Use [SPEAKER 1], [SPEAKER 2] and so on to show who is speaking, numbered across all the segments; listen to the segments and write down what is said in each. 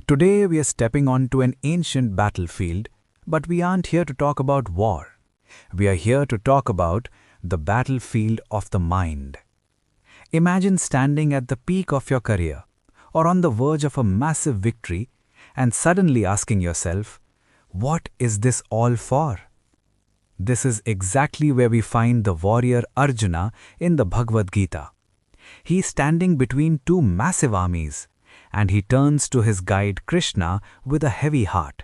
[SPEAKER 1] Today we are stepping onto an ancient battlefield, but we aren't here to talk about war. We are here to talk about the battlefield of the mind. Imagine standing at the peak of your career or on the verge of a massive victory and suddenly asking yourself, what is this all for? This is exactly where we find the warrior Arjuna in the Bhagavad Gita. He is standing between two massive armies, and he turns to his guide Krishna with a heavy heart.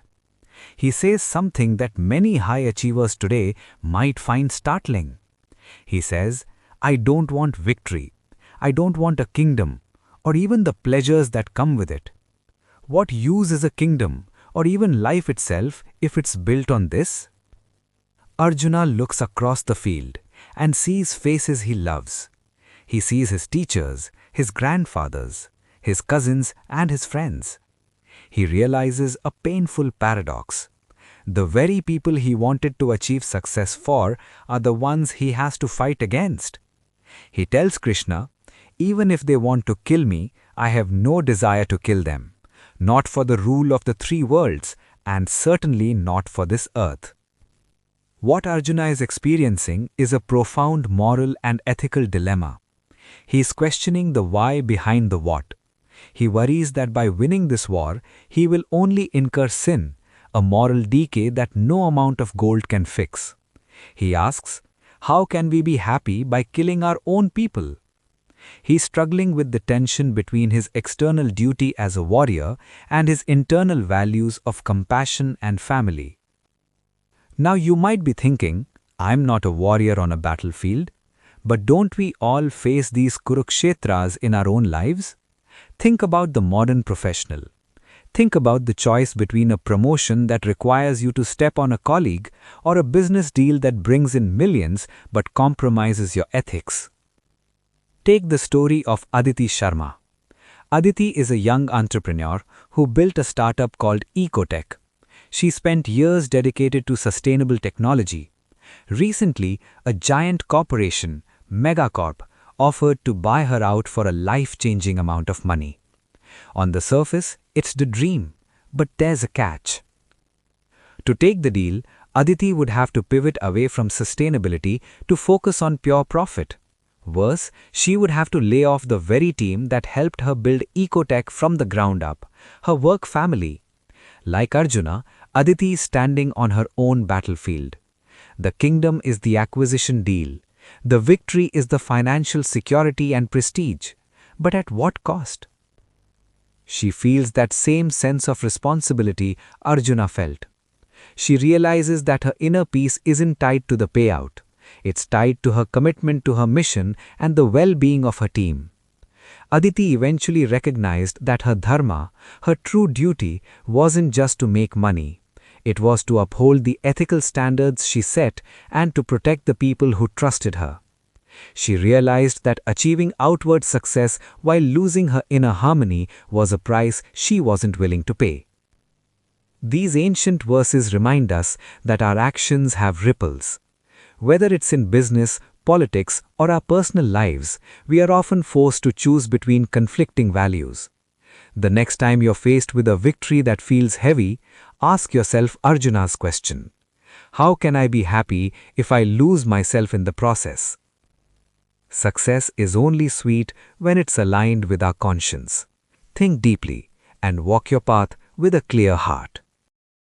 [SPEAKER 1] He says something that many high achievers today might find startling. He says, I don't want victory. I don't want a kingdom, or even the pleasures that come with it. What use is a kingdom, or even life itself, if it's built on this? Arjuna looks across the field and sees faces he loves. He sees his teachers, his grandfathers, his cousins and his friends. He realizes a painful paradox. The very people he wanted to achieve success for are the ones he has to fight against. He tells Krishna, even if they want to kill me, I have no desire to kill them, not for the rule of the three worlds, and certainly not for this earth. What Arjuna is experiencing is a profound moral and ethical dilemma. He is questioning the why behind the what. He worries that by winning this war, he will only incur sin, a moral decay that no amount of gold can fix. He asks, how can we be happy by killing our own people? He is struggling with the tension between his external duty as a warrior and his internal values of compassion and family. Now you might be thinking, I'm not a warrior on a battlefield, but don't we all face these Kurukshetras in our own lives? Think about the modern professional. Think about the choice between a promotion that requires you to step on a colleague or a business deal that brings in millions but compromises your ethics. Take the story of Aditi Sharma. Aditi is a young entrepreneur who built a startup called Ecotech. She spent years dedicated to sustainable technology. Recently, a giant corporation, Megacorp, offered to buy her out for a life-changing amount of money. On the surface, it's the dream, but there's a catch. To take the deal, Aditi would have to pivot away from sustainability to focus on pure profit. Worse, she would have to lay off the very team that helped her build Ecotech from the ground up, her work family. Like Arjuna, Aditi is standing on her own battlefield. The kingdom is the acquisition deal. The victory is the financial security and prestige. But at what cost? She feels that same sense of responsibility Arjuna felt. She realizes that her inner peace isn't tied to the payout. It's tied to her commitment to her mission and the well-being of her team. Aditi eventually recognized that her dharma, her true duty, wasn't just to make money. It was to uphold the ethical standards she set and to protect the people who trusted her. She realized that achieving outward success while losing her inner harmony was a price she wasn't willing to pay. These ancient verses remind us that our actions have ripples. Whether it's in business, politics, or our personal lives, we are often forced to choose between conflicting values. The next time you're faced with a victory that feels heavy, ask yourself Arjuna's question. How can I be happy if I lose myself in the process? Success is only sweet when it's aligned with our conscience. Think deeply and walk your path with a clear heart.